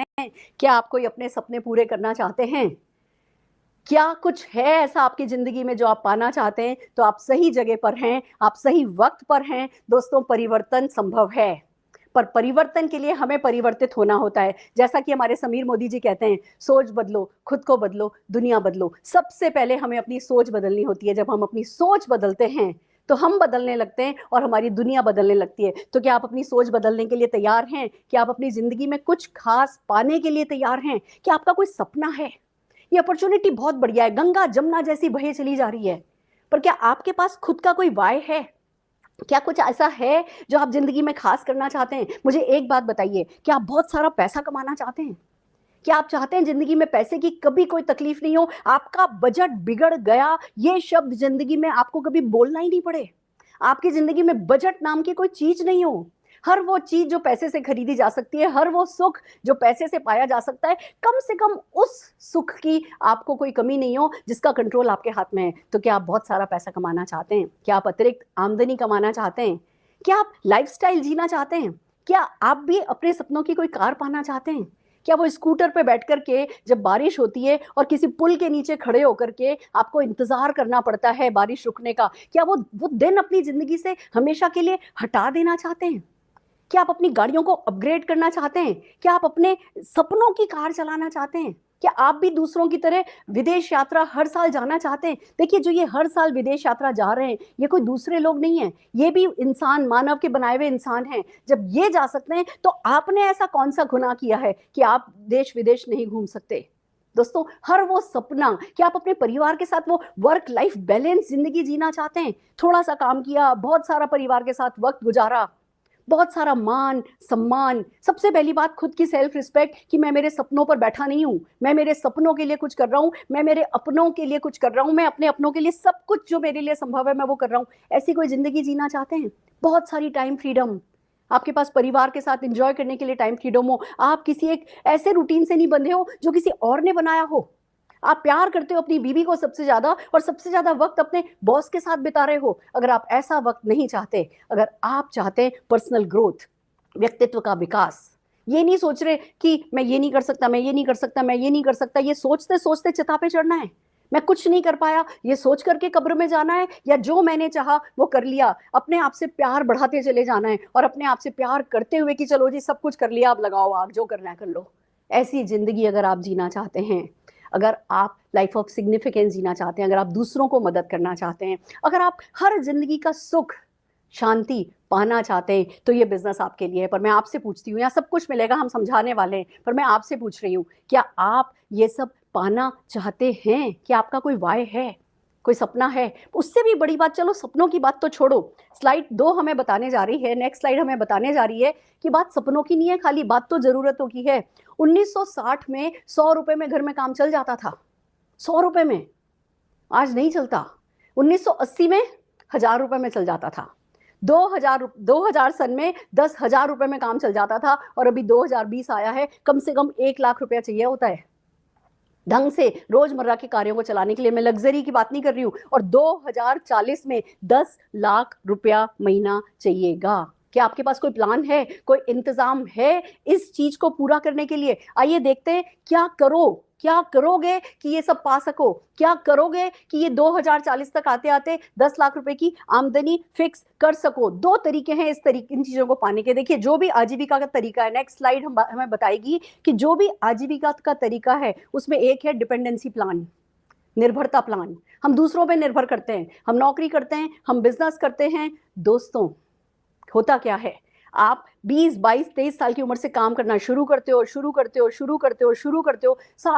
चाहते हैं? क्या आप कोई अपने सपने पूरे करना चाहते हैं? क्या कुछ है ऐसा आपकी ज़िंदगी में जो आप पाना चाहते हैं? तो आप सही जगह पर हैं, आप सही वक़्त पर हैं। दोस्तों, परिवर्तन संभव है, पर परिवर्तन के लिए हमें परिवर्तित होना होता है। जैसा कि हमारे समीर मोदी जी कहते हैं, सोच बदलो, खुद को बदलो, दुनिया बदलो। सबसे पहले हमें अपनी सोच बदलनी होती है। जब हम अपनी सोच बदलते हैं, तो हम बदलने लगते हैं और हमारी दुनिया बदलने लगती है। तो क्या आप अपनी सोच बदलने के लिए तैयार हैं? क्या आप अपनी ज़िंदगी में कुछ ख़ास पाने के लिए तैयार हैं? क्या आपका कोई सपना है? ये अपॉर्चुनिटी बहुत बढ़िया है, गंगा जमुना जैसी बहे चली जा रही है, पर क्या आपके पास खुद का कोई वाय है? क्या कुछ ऐसा है जो आप जिंदगी में खास करना चाहते हैं? मुझे एक बात बताइए, क्या आप बहुत सारा पैसा कमाना चाहते हैं? क्या आप चाहते हैं जिंदगी में पैसे की कभी कोई तकलीफ नहीं हो, आपका बजट बिगड़ गया, ये शब्द जिंदगी में आपको कभी बोलना ही नहीं पड़े, आपकी जिंदगी में बजट नाम की कोई चीज नहीं हो, हर वो चीज जो पैसे से खरीदी जा सकती है, हर वो सुख जो पैसे से पाया जा सकता है, कम से कम उस सुख की आपको कोई कमी नहीं हो जिसका कंट्रोल आपके हाथ में है। तो क्या आप बहुत सारा पैसा कमाना चाहते हैं? क्या आप अतिरिक्त आमदनी कमाना चाहते हैं? क्या आप लाइफस्टाइल जीना चाहते हैं? क्या आप भी अपने सपनों की कोई कार पाना चाहते हैं? क्या वो स्कूटर पे बैठ कर के जब बारिश होती है और किसी पुल के नीचे खड़े होकर के आपको इंतजार करना पड़ता है बारिश रुकने का, क्या वो दिन अपनी जिंदगी से हमेशा के लिए हटा देना चाहते हैं? क्या आप अपनी गाड़ियों को अपग्रेड करना चाहते हैं? क्या आप अपने सपनों की कार चलाना चाहते हैं? क्या आप भी दूसरों की तरह विदेश यात्रा हर साल जाना चाहते हैं? देखिए, जो ये हर साल विदेश यात्रा जा रहे हैं, ये कोई दूसरे लोग नहीं हैं, ये भी इंसान, मानव के बनाए हुए इंसान हैं। जब ये जा सकते हैं, तो आपने ऐसा कौन सा गुनाह किया है कि आप देश विदेश नहीं घूम सकते? दोस्तों, हर वो सपना, क्या आप अपने परिवार के साथ वो वर्क लाइफ बैलेंस जिंदगी जीना चाहते हैं? थोड़ा सा काम किया, बहुत सारा परिवार के साथ वक्त गुजारा, बहुत सारा मान सम्मान, सबसे पहली बात खुद की सेल्फ रिस्पेक्ट कि मैं मेरे सपनों पर बैठा नहीं हूं, मैं मेरे सपनों के लिए कुछ कर रहा हूं, मैं मेरे अपनों के लिए कुछ कर रहा हूं, मैं अपने अपनों के लिए सब कुछ जो मेरे लिए संभव है मैं वो कर रहा हूं। ऐसी कोई जिंदगी जीना चाहते हैं? बहुत सारी टाइम फ्रीडम, आपके पास परिवार के साथ एंजॉय करने के लिए टाइम फ्रीडम हो, आप किसी एक ऐसे रूटीन से नहीं बंधे हो जो किसी और ने बनाया हो, आप प्यार करते हो अपनी बीवी को सबसे ज्यादा और सबसे ज्यादा वक्त अपने बॉस के साथ बिता रहे हो। अगर आप ऐसा वक्त नहीं चाहते, अगर आप चाहते हैं पर्सनल ग्रोथ, व्यक्तित्व का विकास, ये नहीं सोच रहे कि मैं ये नहीं कर सकता, मैं ये नहीं कर सकता, मैं ये नहीं कर सकता, ये सोचते सोचते चिता पे चढ़ना है, मैं कुछ नहीं कर पाया ये सोच करके कब्र में जाना है, या जो मैंने चाहा वो कर लिया, अपने आप से प्यार बढ़ाते चले जाना है और अपने आप से प्यार करते हुए कि चलो जी सब कुछ कर लिया, अब लगाओ आग, जो करना है कर लो। ऐसी जिंदगी अगर आप जीना चाहते हैं, अगर आप लाइफ ऑफ सिग्निफिकेंस जीना चाहते हैं, अगर आप दूसरों को मदद करना चाहते हैं, अगर आप हर जिंदगी का सुख शांति पाना चाहते हैं, तो ये बिजनेस आपके लिए है। पर मैं आपसे पूछती हूँ, यहाँ सब कुछ मिलेगा, हम समझाने वाले हैं, पर मैं आपसे पूछ रही हूँ, क्या आप ये सब पाना चाहते हैं? क्या आपका कोई वाय है, कोई सपना है? उससे भी बड़ी बात, चलो सपनों की बात तो छोड़ो, स्लाइड 2 हमें बताने जा रही है, नेक्स्ट स्लाइड हमें बताने जा रही है कि बात सपनों की नहीं है खाली, बात तो जरूरतों की है। 1960 में 100 रुपए में घर में काम चल जाता था, 100 रुपए में, आज नहीं चलता। 1980 में 1000 रुपए में चल जाता था, 2000 सन में 10,000 रुपए में काम चल जाता था, और अभी 2020 आया है, कम से कम 1 लाख रुपया चाहिए होता है ढंग से रोजमर्रा के कार्यों को चलाने के लिए। मैं लग्जरी की बात नहीं कर रही हूं, और 2040 में 10 लाख रुपया महीना चाहिएगा। क्या आपके पास कोई प्लान है, कोई इंतजाम है इस चीज को पूरा करने के लिए? आइए देखते हैं, क्या करो, क्या करोगे कि ये सब पा सको? क्या करोगे कि ये 2040 तक आते आते 10 लाख रुपए की आमदनी फिक्स कर सको? 2 तरीके हैं इस तरीके, इन चीजों को पाने के। देखिए, जो भी आजीविका का तरीका है, नेक्स्ट स्लाइड हमें बताएगी कि जो भी आजीविका का तरीका है उसमें एक है डिपेंडेंसी प्लान, निर्भरता प्लान। हम दूसरों पे निर्भर करते हैं, हम नौकरी करते हैं, हम बिजनेस करते हैं। दोस्तों, होता क्या है, आप 20, 22, 23 साल की उम्र से काम करना शुरू करते हो, 60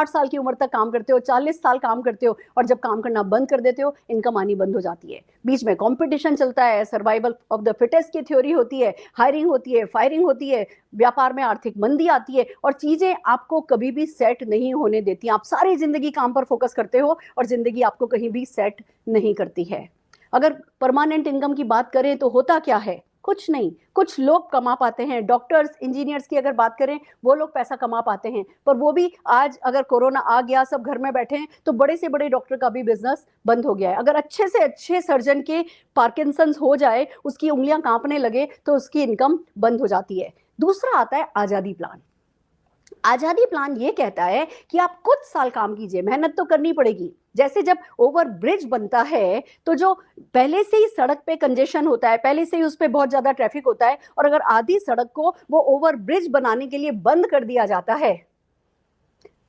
साल की उम्र तक काम करते हो, 40 साल काम करते हो, और जब काम करना बंद कर देते हो, इनकम आनी बंद हो जाती है। बीच में कंपटीशन चलता है, सर्वाइवल ऑफ द फिटेस्ट की थ्योरी होती है, हायरिंग होती है, फायरिंग होती है, व्यापार में आर्थिक मंदी आती है, और चीजें आपको कभी भी सेट नहीं होने देती। आप सारी जिंदगी काम पर फोकस करते हो और जिंदगी आपको कहीं भी सेट नहीं करती है। अगर परमानेंट इनकम की बात करें तो होता क्या है, कुछ नहीं। कुछ लोग कमा पाते हैं, डॉक्टर्स, इंजीनियर्स की अगर बात करें, वो लोग पैसा कमा पाते हैं, पर वो भी आज अगर कोरोना आ गया, सब घर में बैठे हैं, तो बड़े से बड़े डॉक्टर का भी बिजनेस बंद हो गया है। अगर अच्छे से अच्छे सर्जन के पार्किंसंस हो जाए, उसकी उंगलियां कांपने लगे, तो उसकी इनकम बंद हो जाती है। दूसरा आता है आजादी प्लान। आजादी प्लान ये कहता है कि आप कुछ साल काम कीजिए, मेहनत तो करनी पड़ेगी। जैसे जब ओवर ब्रिज बनता है तो जो पहले से ही सड़क पे कंजेशन होता है, पहले से ही उस पर बहुत ज्यादा ट्रैफिक होता है, और अगर आधी सड़क को वो ओवर ब्रिज बनाने के लिए बंद कर दिया जाता है,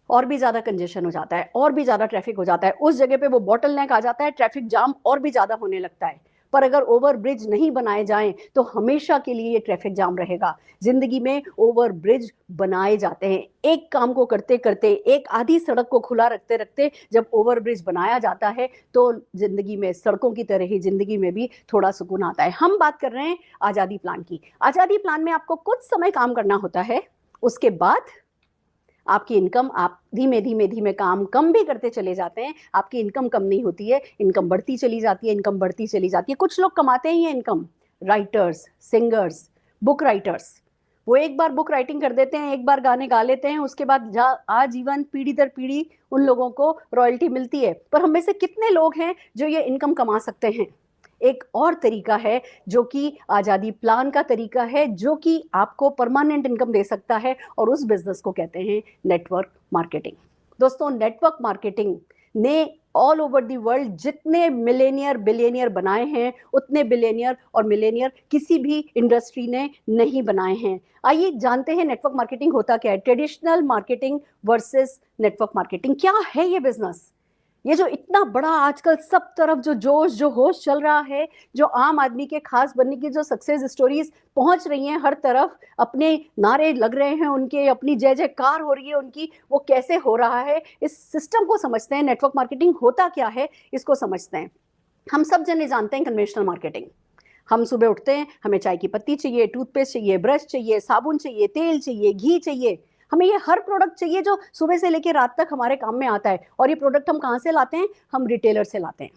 और भी ज्यादा कंजेशन हो जाता है, और भी ज्यादा ट्रैफिक हो जाता है, उस जगह पे वो बॉटल नेक आ जाता है, ट्रैफिक जाम और भी ज्यादा होने लगता है। पर अगर ओवर ब्रिज नहीं बनाए जाएं तो हमेशा के लिए ये ट्रैफिक जाम रहेगा। जिंदगी में ओवर ब्रिज बनाए जाते हैं, एक काम को करते करते, एक आधी सड़क को खुला रखते रखते जब ओवर ब्रिज बनाया जाता है तो जिंदगी में, सड़कों की तरह ही जिंदगी में भी थोड़ा सुकून आता है। हम बात कर रहे हैं आजादी प्लान की। आजादी प्लान में आपको कुछ समय काम करना होता है, उसके बाद आपकी इनकम, आप धीमे धीमे धीमे काम कम भी करते चले जाते हैं, आपकी इनकम कम नहीं होती है, इनकम बढ़ती चली जाती है, इनकम बढ़ती चली जाती है। कुछ लोग कमाते ही हैं income, writers, singers, book writers, वो एक बार बुक राइटिंग कर देते हैं, एक बार गाने गा लेते हैं, उसके बाद आजीवन पीढ़ी दर पीढ़ी उन लोगों को रॉयल्टी मिलती है। पर हम में से कितने लोग हैं जो ये इनकम कमा सकते हैं? एक और तरीका है जो कि आजादी प्लान का तरीका है, जो कि आपको परमानेंट इनकम दे सकता है, और उस बिजनेस को कहते हैं नेटवर्क मार्केटिंग। दोस्तों, नेटवर्क मार्केटिंग ने ऑल ओवर दी वर्ल्ड जितने मिलेनियर बिलियनियर बनाए हैं, उतने बिलियनियर और मिलेनियर किसी भी इंडस्ट्री ने नहीं बनाए हैं। आइए जानते हैं नेटवर्क मार्केटिंग होता क्या है। Traditional marketing versus network marketing, क्या है ये बिजनेस? ये जो इतना बड़ा आजकल सब तरफ जो जोश, जो होश चल रहा है, जो आम आदमी के खास बनने की जो सक्सेस स्टोरीज पहुंच रही हैं हर तरफ, अपने नारे लग रहे हैं उनके, अपनी जय जयकार हो रही है उनकी, वो कैसे हो रहा है? इस सिस्टम को समझते हैं, नेटवर्क मार्केटिंग होता क्या है इसको समझते हैं। हम सब जने जानते हैं कन्वेंशनल मार्केटिंग। हम सुबह उठते हैं, हमें चाय की पत्ती चाहिए, टूथपेस्ट चाहिए, ब्रश चाहिए, साबुन चाहिए, तेल चाहिए, घी चाहिए, हमें ये हर प्रोडक्ट चाहिए जो सुबह से लेकर रात तक हमारे काम में आता है। और ये प्रोडक्ट हम कहाँ से लाते हैं? हम रिटेलर से लाते हैं।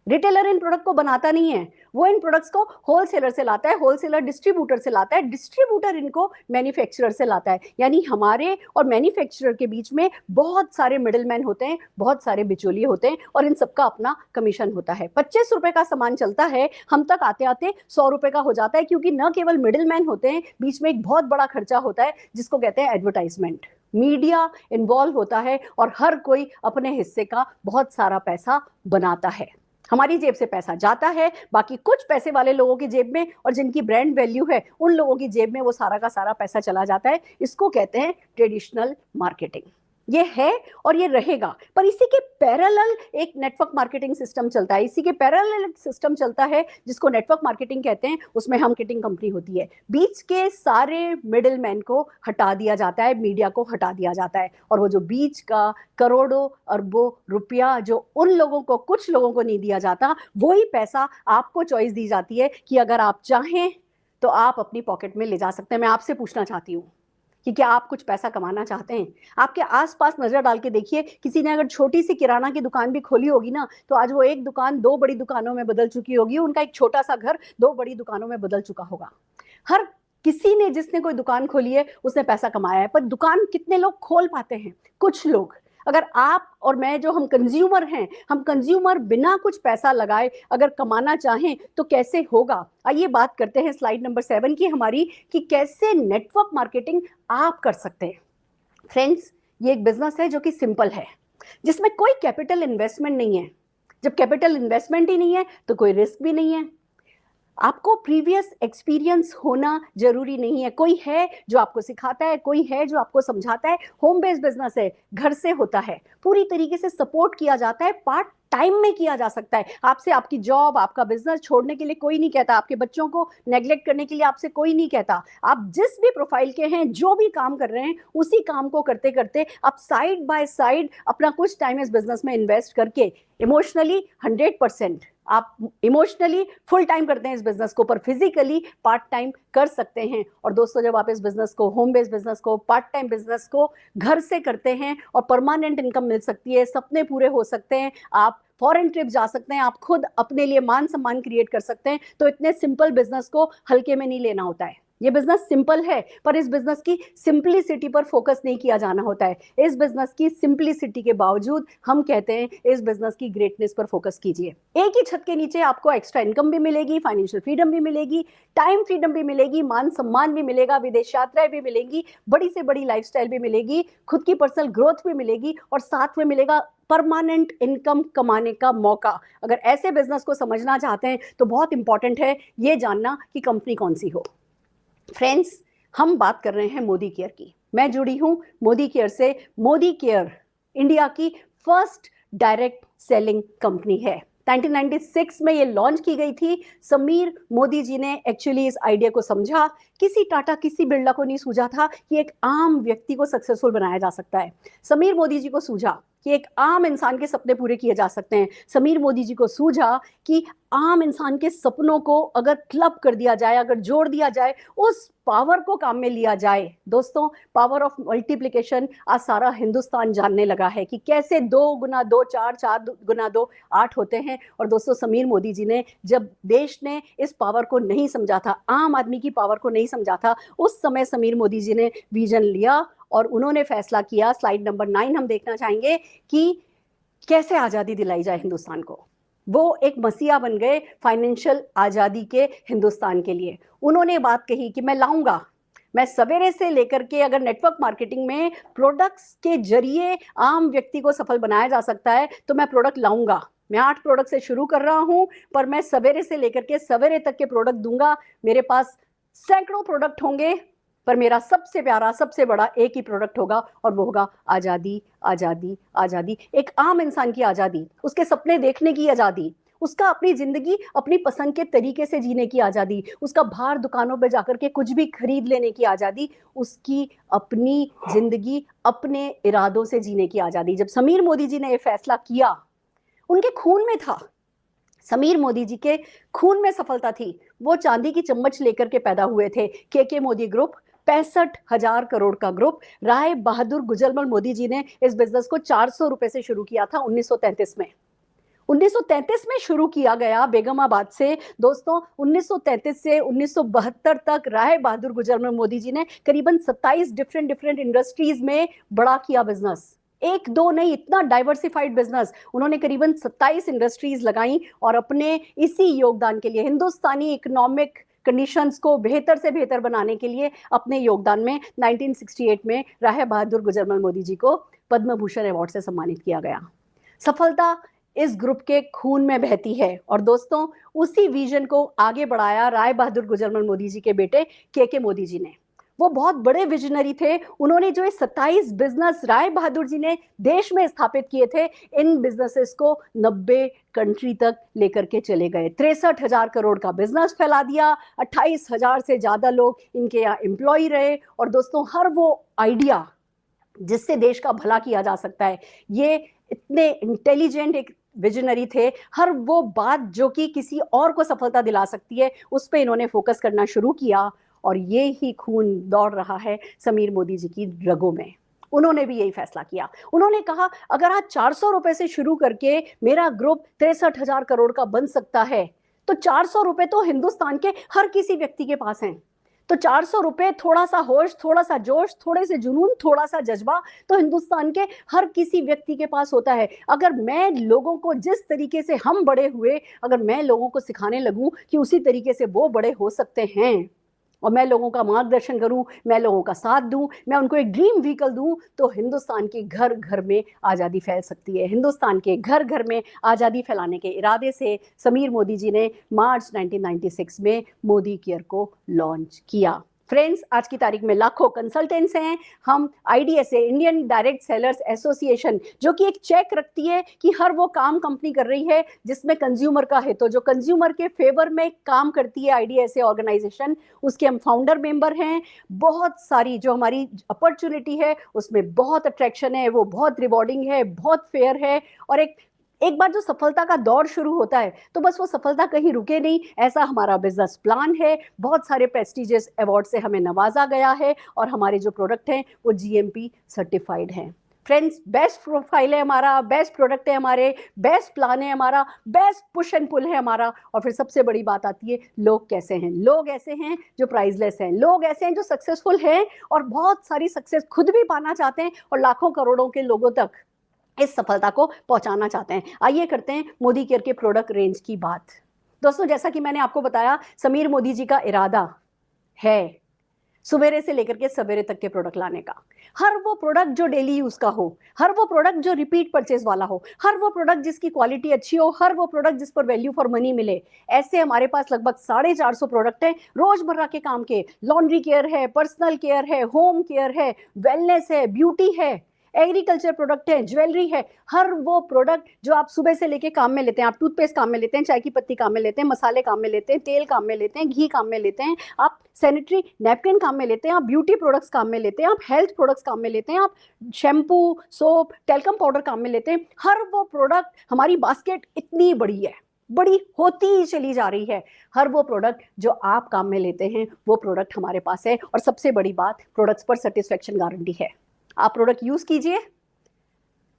रिटेलर इन प्रोडक्ट को बनाता नहीं है, वो इन प्रोडक्ट्स को होलसेलर से लाता है, होलसेलर डिस्ट्रीब्यूटर से लाता है, डिस्ट्रीब्यूटर इनको मैन्युफैक्चरर से लाता है। यानी हमारे और मैन्युफैक्चरर के बीच में बहुत सारे मिडिलमैन होते हैं, बहुत सारे बिचौलिए होते हैं, और इन सबका अपना कमीशन होता है। 25 रुपए का सामान चलता है, हम तक आते आते 100 रुपए का हो जाता है, क्योंकि न केवल मिडिलमैन होते हैं, बीच में एक बहुत बड़ा खर्चा होता है जिसको कहते हैं एडवर्टाइजमेंट। मीडिया इन्वॉल्व होता है और हर कोई अपने हिस्से का बहुत सारा पैसा बनाता है। हमारी जेब से पैसा जाता है, बाकी कुछ पैसे वाले लोगों की जेब में, और जिनकी ब्रांड वैल्यू है उन लोगों की जेब में वो सारा का सारा पैसा चला जाता है। इसको कहते हैं ट्रेडिशनल मार्केटिंग। ये है और ये रहेगा। पर इसी के पैरेलल एक नेटवर्क मार्केटिंग सिस्टम चलता है, इसी के पैरेलल एक सिस्टम चलता है जिसको नेटवर्क मार्केटिंग कहते हैं। उसमें हम मार्केटिंग कंपनी होती है, बीच के सारे मिडिलमैन को हटा दिया जाता है, मीडिया को हटा दिया जाता है, और वो जो बीच का करोड़ों अरबों रुपया जो उन लोगों को, कुछ लोगों को नहीं दिया जाता, वही पैसा आपको चॉइस दी जाती है कि अगर आप चाहें तो आप अपनी पॉकेट में ले जा सकते हैं। मैं आपसे पूछना चाहती हूँ कि क्या आप कुछ पैसा कमाना चाहते हैं? आपके आसपास नजर डाल के देखिए, किसी ने अगर छोटी सी किराना की दुकान भी खोली होगी ना, तो आज वो एक दुकान 2 बड़ी दुकानों में बदल चुकी होगी, उनका एक छोटा सा घर 2 बड़ी दुकानों में बदल चुका होगा। हर किसी ने, जिसने कोई दुकान खोली है, उसने पैसा कमाया है। पर दुकान कितने लोग खोल पाते हैं? कुछ लोग। अगर आप और मैं, जो हम कंज्यूमर हैं, हम कंज्यूमर बिना कुछ पैसा लगाए अगर कमाना चाहें तो कैसे होगा? आइए बात करते हैं स्लाइड नंबर 7 की हमारी, कि कैसे नेटवर्क मार्केटिंग आप कर सकते हैं। फ्रेंड्स, ये एक बिजनेस है जो कि सिंपल है, जिसमें कोई कैपिटल इन्वेस्टमेंट नहीं है। जब कैपिटल इन्वेस्टमेंट ही नहीं है तो कोई रिस्क भी नहीं है। आपको प्रीवियस एक्सपीरियंस होना जरूरी नहीं है। कोई है जो आपको सिखाता है, कोई है जो आपको समझाता है। होम बेस्ड बिजनेस है, घर से होता है, पूरी तरीके से सपोर्ट किया जाता है, पार्ट टाइम में किया जा सकता है। आपसे आपकी जॉब, आपका बिजनेस छोड़ने के लिए कोई नहीं कहता, आपके बच्चों को नेग्लेक्ट करने के लिए आपसे कोई नहीं कहता। आप जिस भी प्रोफाइल के हैं, जो भी काम कर रहे हैं, उसी काम को करते करते आप साइड बाय साइड अपना कुछ टाइम इस बिजनेस में इन्वेस्ट करके इमोशनली 100% आप इमोशनली फुल टाइम करते हैं इस बिजनेस को, पर फिजिकली पार्ट टाइम कर सकते हैं। और दोस्तों, जब आप इस बिजनेस को, होम बेस्ड बिजनेस को, पार्ट टाइम बिजनेस को घर से करते हैं और परमानेंट इनकम मिल सकती है, सपने पूरे हो सकते हैं, आप फॉरेन ट्रिप जा सकते हैं, आप खुद अपने लिए मान सम्मान क्रिएट कर सकते हैं, तो इतने सिंपल बिजनेस को हल्के में नहीं लेना होता है। ये बिजनेस सिंपल है, पर इस बिजनेस की सिंपलिसिटी पर फोकस नहीं किया जाना होता है। इस बिजनेस की सिंपलिसिटी के बावजूद हम कहते हैं इस बिजनेस की ग्रेटनेस पर फोकस कीजिए। एक ही छत के नीचे आपको एक्स्ट्रा इनकम भी मिलेगी, फाइनेंशियल फ्रीडम भी मिलेगी, टाइम फ्रीडम भी मिलेगी, मान सम्मान भी मिलेगा, विदेश यात्राएं भी मिलेंगी, बड़ी से बड़ी लाइफस्टाइल भी मिलेगी, खुद की पर्सनल ग्रोथ भी मिलेगी और साथ में मिलेगा परमानेंट इनकम कमाने का मौका। अगर ऐसे बिजनेस को समझना चाहते हैं तो बहुत इंपॉर्टेंट है ये जानना कि कंपनी कौन सी हो। फ्रेंड्स, हम बात कर रहे हैं मोदी केयर की। मैं जुड़ी हूं मोदी केयर से। मोदी केयर इंडिया की फर्स्ट डायरेक्ट सेलिंग कंपनी है। 1996 में ये लॉन्च की गई थी। समीर मोदी जी ने एक्चुअली इस आइडिया को समझा। किसी टाटा, किसी बिरला को नहीं सूझा था कि एक आम व्यक्ति को सक्सेसफुल बनाया जा सकता है। समीर मोदी जी को सूझा कि एक आम इंसान के सपने पूरे किए जा सकते हैं। समीर मोदी जी को सूझा कि आम इंसान के सपनों को अगर क्लब कर दिया जाए, अगर जोड़ दिया जाए, उस पावर को काम में लिया जाए। दोस्तों, पावर ऑफ मल्टीप्लिकेशन आज सारा हिंदुस्तान जानने लगा है कि कैसे 2 गुना 2 4, 4 गुना 2 8 होते हैं। और दोस्तों, समीर मोदी जी ने, जब देश ने इस पावर को नहीं समझा था, आम आदमी की पावर को नहीं समझा था, उस समय समीर मोदी जी ने विजन लिया और उन्होंने फैसला किया। स्लाइड नंबर 9 हम देखना चाहेंगे कि कैसे आजादी दिलाई जाए हिंदुस्तान को। वो एक मसीहा बन गए फाइनेंशियल आजादी के हिंदुस्तान के लिए। उन्होंने बात कही कि मैं लाऊंगा, मैं सवेरे से लेकर के, अगर नेटवर्क मार्केटिंग में प्रोडक्ट्स के जरिए आम व्यक्ति को सफल बनाया जा सकता है तो मैं प्रोडक्ट लाऊंगा। मैं 8 प्रोडक्ट से शुरू कर रहा हूं, पर मैं सवेरे से लेकर के सवेरे तक के प्रोडक्ट दूंगा। मेरे पास सैकड़ों प्रोडक्ट होंगे, पर मेरा सबसे प्यारा, सबसे बड़ा एक ही प्रोडक्ट होगा और वो होगा आजादी, आजादी, आजादी। एक आम इंसान की आजादी, उसके सपने देखने की आजादी, उसका अपनी जिंदगी अपनी पसंद के तरीके से जीने की आजादी, उसका बाहर दुकानों पे जाकर के कुछ भी खरीद लेने की आजादी, उसकी अपनी जिंदगी अपने इरादों से जीने की आजादी। जब समीर मोदी जी ने यह फैसला किया, उनके खून में था। समीर मोदी जी के खून में सफलता थी। वो चांदी की चम्मच लेकर के पैदा हुए थे। के मोदी ग्रुप 65,000 करोड़ का ग्रुप। राय बहादुर गुजरमल मोदी जी ने इस बिजनेस को 400 रुपए से शुरू किया था 1933 में। 1933 में शुरू किया गया बेगमाबाद से। दोस्तों, 1933 से 1972 तक राय बहादुर गुजरमल मोदी जी ने करीबन 27 डिफरेंट इंडस्ट्रीज में बड़ा किया बिजनेस। एक दो नहीं, इतना डाइवर्सिफाइड बिजनेस। उन्होंने करीबन 27 इंडस्ट्रीज लगाई और अपने इसी योगदान के लिए, हिंदुस्तानी इकोनॉमिक कंडीशंस को बेहतर से बेहतर बनाने के लिए अपने योगदान में 1968 में राय बहादुर गुजरमल मोदी जी को पद्म भूषण अवार्ड से सम्मानित किया गया। सफलता इस ग्रुप के खून में बहती है। और दोस्तों, उसी विजन को आगे बढ़ाया राय बहादुर गुजरमल मोदी जी के बेटे के मोदी जी ने। वो बहुत बड़े विजनरी थे। उन्होंने जो 27 बिजनेस राय बहादुर जी ने देश में स्थापित किए थे, इन बिजनेसेस को 90 कंट्री तक लेकर के चले गए। 63,000 करोड़ का बिजनेस फैला दिया। 28,000 से ज्यादा लोग इनके यहाँ एम्प्लॉय रहे। और दोस्तों, हर वो आइडिया जिससे देश का भला किया जा सकता है, ये इतने इंटेलिजेंट एक विजनरी थे। हर वो बात जो कि किसी और को सफलता दिला सकती है, उस पर इन्होंने फोकस करना शुरू किया। और ये ही खून दौड़ रहा है समीर मोदी जी की रगों में। उन्होंने भी यही फैसला किया। उन्होंने कहा, अगर आज 400 रुपए से शुरू करके मेरा ग्रुप 63,000 करोड़ का बन सकता है, तो 400 रुपए तो हिंदुस्तान के हर किसी व्यक्ति के पास हैं। तो 400 रुपए, थोड़ा सा होश, थोड़ा सा जोश, थोड़े से जुनून, थोड़ा सा जज्बा, तो हिंदुस्तान के हर किसी व्यक्ति के पास होता है। अगर मैं लोगों को, जिस तरीके से हम बड़े हुए, अगर मैं लोगों को सिखाने लगूं कि उसी तरीके से वो बड़े हो सकते हैं, और मैं लोगों का मार्गदर्शन करूं, मैं लोगों का साथ दूं, मैं उनको एक ड्रीम व्हीकल दूं, तो हिंदुस्तान के घर घर में आज़ादी फैल सकती है। हिंदुस्तान के घर घर में आज़ादी फैलाने के इरादे से समीर मोदी जी ने मार्च 1996 में मोदी केयर को लॉन्च किया। फ्रेंड्स, आज की तारीख में लाखों कंसल्टेंट्स हैं। हम IDSA, Indian direct sellers association, जो कि एक चेक रखती है कि हर वो काम कंपनी कर रही है जिसमें कंज्यूमर का है, तो जो कंज्यूमर के फेवर में काम करती है IDSA ऑर्गेनाइजेशन, उसके हम फाउंडर मेंबर हैं। बहुत सारी जो हमारी अपॉर्चुनिटी है उसमें बहुत अट्रैक्शन है, वो बहुत रिवॉर्डिंग है, बहुत फेयर है। और एक बार जो सफलता का दौर शुरू होता है तो बस वो सफलता कहीं रुके नहीं, ऐसा हमारा बिजनेस प्लान है। बहुत सारे प्रेस्टिजियस अवार्ड से हमें नवाजा गया है और हमारे जो प्रोडक्ट हैं वो GMP सर्टिफाइड हैं। फ्रेंड्स, बेस्ट प्रोफाइल है हमारा, बेस्ट प्रोडक्ट है हमारे, बेस्ट प्लान है हमारा, बेस्ट पुश एंड पुल है हमारा। और फिर सबसे बड़ी बात आती है, लोग कैसे हैं। लोग ऐसे हैं जो प्राइसलेस हैं, लोग ऐसे हैं जो सक्सेसफुल हैं और बहुत सारी सक्सेस खुद भी पाना चाहते हैं और लाखों करोड़ों के लोगों तक इस सफलता को पहुंचाना चाहते हैं। आइए करते हैं मोदी केयर के प्रोडक्ट रेंज की बात। दोस्तों, जैसा कि मैंने आपको बताया, समीर मोदी जी का इरादा है सुबेरे से लेकर के सवेरे तक के प्रोडक्ट लाने का। हर वो प्रोडक्ट जो डेली यूज का हो, हर वो प्रोडक्ट जो रिपीट परचेज वाला हो, हर वो प्रोडक्ट जिसकी क्वालिटी अच्छी हो, हर वो प्रोडक्ट जिस पर वैल्यू फॉर मनी मिले। ऐसे हमारे पास लगभग 450 प्रोडक्ट हैं रोजमर्रा के काम के। लॉन्ड्री केयर है, पर्सनल केयर है, होम केयर है, वेलनेस है, ब्यूटी है, एग्रीकल्चर प्रोडक्ट है, ज्वेलरी है। हर वो प्रोडक्ट जो आप सुबह से लेके काम में लेते हैं, आप टूथपेस्ट काम में लेते हैं, चाय की पत्ती काम में लेते हैं, मसाले काम में लेते हैं, तेल काम में लेते हैं, घी काम में लेते हैं, आप सैनिटरी नैपकिन काम में लेते हैं, आप ब्यूटी प्रोडक्ट्स काम में लेते हैं, आप हेल्थ प्रोडक्ट्स काम में लेते हैं, आप शैम्पू, सोप, टेल्कम पाउडर काम में लेते हैं। हर वो प्रोडक्ट, हमारी बास्केट इतनी बड़ी है, बड़ी होती ही चली जा रही है। हर वो प्रोडक्ट जो आप काम में लेते हैं वो प्रोडक्ट हमारे पास है। और सबसे बड़ी बात, प्रोडक्ट्स पर सेटिस्फेक्शन गारंटी है। आप प्रोडक्ट यूज कीजिए,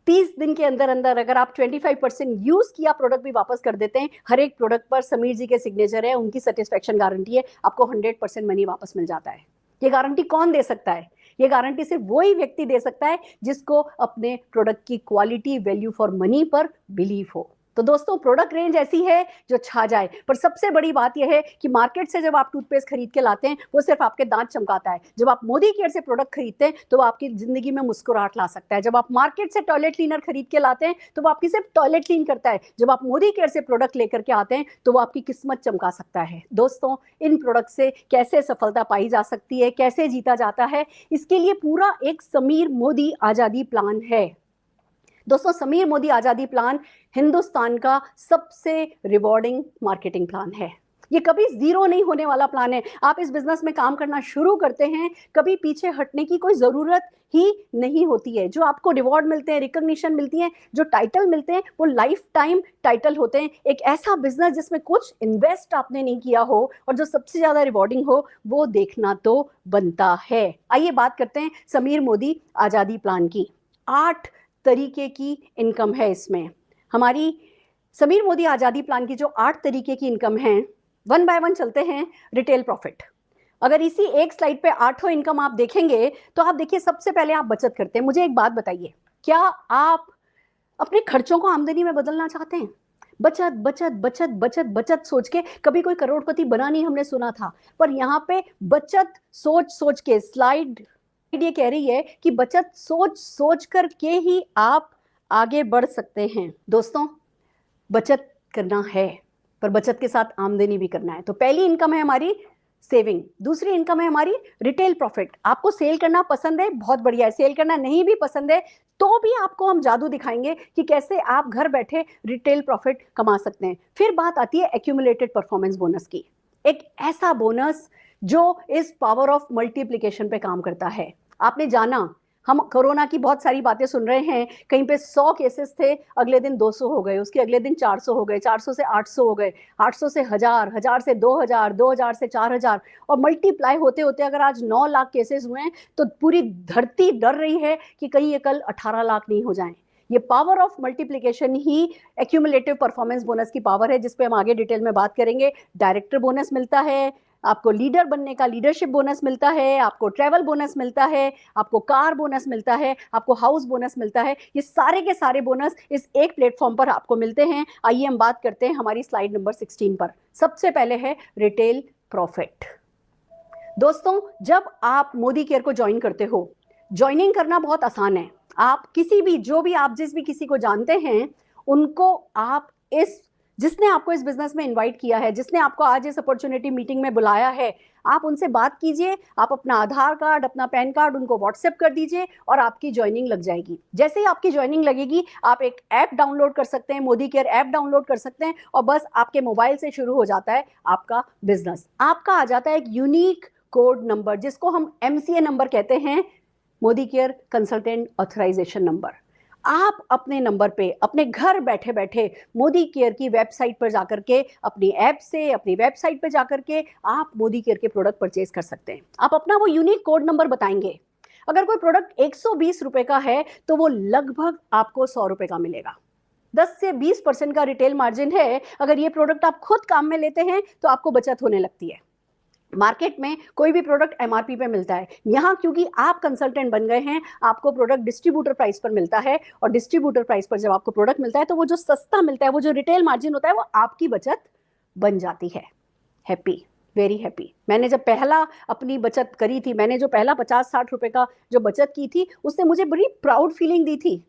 30 दिन के अंदर अंदर अगर आप 25% यूज किया प्रोडक्ट भी वापस कर देते हैं। हर एक प्रोडक्ट पर समीर जी के सिग्नेचर है, उनकी सेटिस्फेक्शन गारंटी है, आपको 100% मनी वापस मिल जाता है। ये गारंटी कौन दे सकता है? ये गारंटी सिर्फ वही व्यक्ति दे सकता है जिसको अपने प्रोडक्ट की क्वालिटी, वैल्यू फॉर मनी पर बिलीव हो। तो दोस्तों, प्रोडक्ट रेंज ऐसी है जो छा जाए। पर सबसे बड़ी बात यह है कि मार्केट से जब आप टूथपेस्ट खरीद के लाते हैं वो सिर्फ आपके दांत चमकाता है। जब आप मोदी केयर से प्रोडक्ट खरीदते हैं तो वो आपकी जिंदगी में मुस्कुराहट ला सकता है। जब आप मार्केट से टॉयलेट क्लीनर खरीद के लाते हैं तो वो आपकी सिर्फ टॉयलेट क्लीन करता है। जब आप मोदी केयर से प्रोडक्ट लेकर के आते हैं तो वो आपकी किस्मत चमका सकता है। दोस्तों, इन प्रोडक्ट से कैसे सफलता पाई जा सकती है, कैसे जीता जाता है, इसके लिए पूरा एक समीर मोदी आजादी प्लान है। दोस्तों, समीर मोदी आजादी प्लान हिंदुस्तान का सबसे रिवॉर्डिंग मार्केटिंग प्लान है। ये कभी जीरो नहीं होने वाला प्लान है। आप इस बिजनेस में काम करना शुरू करते हैं, कभी पीछे हटने की कोई जरूरत ही नहीं होती है। जो आपको रिवॉर्ड मिलते हैं, रिकॉग्निशन मिलती है, जो टाइटल मिलते हैं, वो लाइफ टाइम टाइटल होते हैं। एक ऐसा बिजनेस जिसमें कुछ इन्वेस्ट आपने नहीं किया हो और जो सबसे ज्यादा रिवॉर्डिंग हो, वो देखना तो बनता है। आइए बात करते हैं समीर मोदी आजादी प्लान की। 8 तरीके की इनकम है इसमें। हमारी समीर मोदी आजादी प्लान की जो 8 तरीके की इनकम है, वन बाय वन चलते हैं। रिटेल प्रॉफिट, अगर इसी एक स्लाइड पे 8 इनकम आप देखेंगे तो आप देखिए, सबसे पहले आप बचत करते हैं। मुझे एक बात बताइए, क्या आप अपने खर्चों को आमदनी में बदलना चाहते हैं? बचत बचत बचत बचत बचत सोच के कभी कोई करोड़पति बना नहीं, हमने सुना था। पर यहाँ पे बचत सोच सोच के, स्लाइड ये कह रही है कि बचत सोच सोच करके ही आप आगे बढ़ सकते हैं। दोस्तों, बचत करना है पर बचत के साथ आमदनी भी करना है। तो पहली इनकम है हमारी सेविंग, दूसरी इनकम है हमारी रिटेल प्रॉफिट। आपको सेल करना पसंद है, बहुत बढ़िया है। सेल करना नहीं भी पसंद है तो भी आपको हम जादू दिखाएंगे कि कैसे आप घर बैठे रिटेल प्रॉफिट कमा सकते हैं। फिर बात आती है एक्यूमुलेटेड परफॉर्मेंस बोनस की। एक ऐसा बोनस जो इस पावर ऑफ मल्टीप्लिकेशन पे काम करता है। आपने जाना, हम कोरोना की बहुत सारी बातें सुन रहे हैं, कहीं पे 100 केसेस थे, अगले दिन 200 हो गए, उसके अगले दिन 400 हो गए, 400 से 800 हो गए, 800 से 1000, 1000 से 2000, 2000 से 4000, और मल्टीप्लाई होते होते अगर आज 9 लाख केसेस हुए हैं तो पूरी धरती डर रही है कि कहीं ये कल 18 लाख नहीं हो जाएं। ये power of multiplication he accumulative performance bonus की पावर है, जिस पे हम आगे डिटेल में बात करेंगे। डायरेक्टर बोनस मिलता है, आपको लीडर बनने का लीडरशिप बोनस मिलता है, आपको ट्रैवल बोनस मिलता है, आपको कार बोनस मिलता है, आपको हाउस बोनस मिलता है। ये सारे के सारे बोनस इस एक प्लेटफॉर्म पर आपको मिलते हैं। आइए हम बात करते हैं हमारी स्लाइड नंबर 16 पर। सबसे पहले है रिटेल प्रॉफिट। दोस्तों, जब आप मोदी केयर को ज्वाइन करते हो, ज्वाइनिंग करना बहुत आसान है। आप किसी भी, जो भी आप जिस भी किसी को जानते हैं, उनको आप जिसने आपको इस बिजनेस में इनवाइट किया है, जिसने आपको आज इस अपॉर्चुनिटी मीटिंग में बुलाया है, आप उनसे बात कीजिए। आप अपना आधार कार्ड, अपना पैन कार्ड उनको व्हाट्सएप कर दीजिए और आपकी ज्वाइनिंग लग जाएगी। जैसे ही आपकी ज्वाइनिंग लगेगी, आप एक ऐप डाउनलोड कर सकते हैं, मोदी केयर ऐप डाउनलोड कर सकते हैं, और बस आपके मोबाइल से शुरू हो जाता है आपका बिजनेस। आपका आ जाता है एक यूनिक कोड नंबर, जिसको हम MCA नंबर कहते हैं, Modicare consultant authorization number. आप अपने नंबर पे अपने घर बैठे बैठे मोदी केयर की वेबसाइट पर जाकर के, अपनी ऐप से, अपनी वेबसाइट पर जाकर के आप मोदी केयर के प्रोडक्ट परचेज कर सकते हैं। आप अपना वो यूनिक कोड नंबर बताएंगे, अगर कोई प्रोडक्ट 120 रुपए का है तो वो लगभग आपको 100 रुपए का मिलेगा। 10 से 20% का रिटेल मार्जिन है। अगर ये प्रोडक्ट आप खुद काम में लेते हैं तो आपको बचत होने लगती है। मार्केट में कोई भी प्रोडक्ट एमआरपी पे मिलता है, यहाँ क्योंकि आप कंसल्टेंट बन गए हैं, आपको प्रोडक्ट डिस्ट्रीब्यूटर प्राइस पर मिलता है, और डिस्ट्रीब्यूटर प्राइस पर जब आपको प्रोडक्ट मिलता है तो वो जो सस्ता मिलता है, वो जो रिटेल मार्जिन होता है, वो आपकी बचत बन जाती है। Happy, very happy. मैंने जब पहला अपनी बचत करी थी, मैंने जो पहला 50-60 रुपए का जो बचत की थी, उसने मुझे बड़ी प्राउड फीलिंग दी थी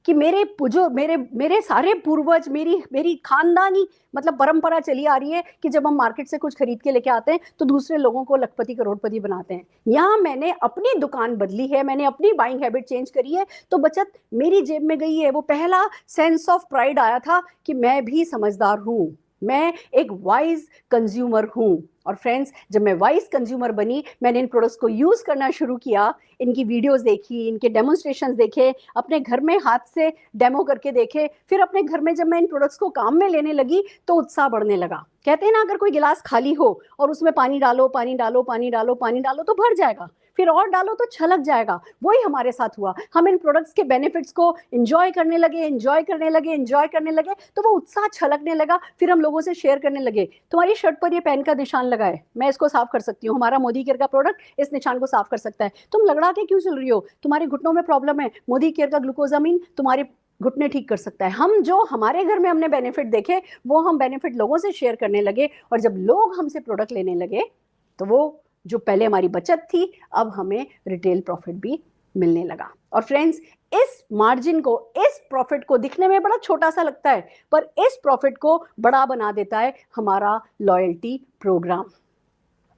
कि मेरे सारे पूर्वज, मेरी खानदानी मतलब परंपरा चली आ रही है कि जब हम मार्केट से कुछ खरीद के लेके आते हैं तो दूसरे लोगों को लखपति करोड़पति बनाते हैं। यहाँ मैंने अपनी दुकान बदली है, मैंने अपनी बाइंग हैबिट चेंज करी है, तो बचत मेरी जेब में गई है। वो पहला सेंस ऑफ प्राइड आया था कि मैं भी समझदार हूँ, मैं एक वाइज कंज्यूमर हूँ। और फ्रेंड्स, जब मैं वाइज कंज्यूमर बनी, मैंने इन प्रोडक्ट्स को यूज़ करना शुरू किया, इनकी वीडियोस देखी, इनके डेमोन्स्ट्रेशंस देखे, अपने घर में हाथ से डेमो करके देखे, फिर अपने घर में जब मैं इन प्रोडक्ट्स को काम में लेने लगी तो उत्साह बढ़ने लगा। कहते हैं ना, अगर कोई गिलास खाली हो और उसमें पानी डालो, पानी डालो, पानी डालो, पानी डालो तो भर जाएगा, फिर और डालो तो छलक जाएगा। वही हमारे साथ हुआ। हम इन प्रोडक्ट्स के बेनिफिट्स को एंजॉय करने लगे, एंजॉय करने लगे, एंजॉय करने लगे, तो वो उत्साह छलकने लगा। फिर हम लोगों से शेयर करने लगे, तुम्हारी शर्ट पर ये पेन का निशान लगा है, मैं इसको साफ कर सकती हूँ, हमारा मोदी केयर का प्रोडक्ट इस निशान को साफ कर सकता है। तुम लगड़ा के क्यों चल रही हो, तुम्हारे घुटनों में प्रॉब्लम है, मोदी केयर का ग्लूकोजामिन तुम्हारे घुटने ठीक कर सकता है। हम जो हमारे घर में हमने बेनिफिट देखे, वो हम बेनिफिट लोगों से शेयर करने लगे, और जब लोग हमसे प्रोडक्ट लेने लगे तो वो जो पहले हमारी बचत थी, अब हमें रिटेल प्रॉफिट भी मिलने लगा। और फ्रेंड्स, इस मार्जिन को, इस प्रॉफिट को दिखने में बड़ा छोटा सा लगता है, पर इस प्रॉफिट को बड़ा बना देता है हमारा लॉयल्टी प्रोग्राम।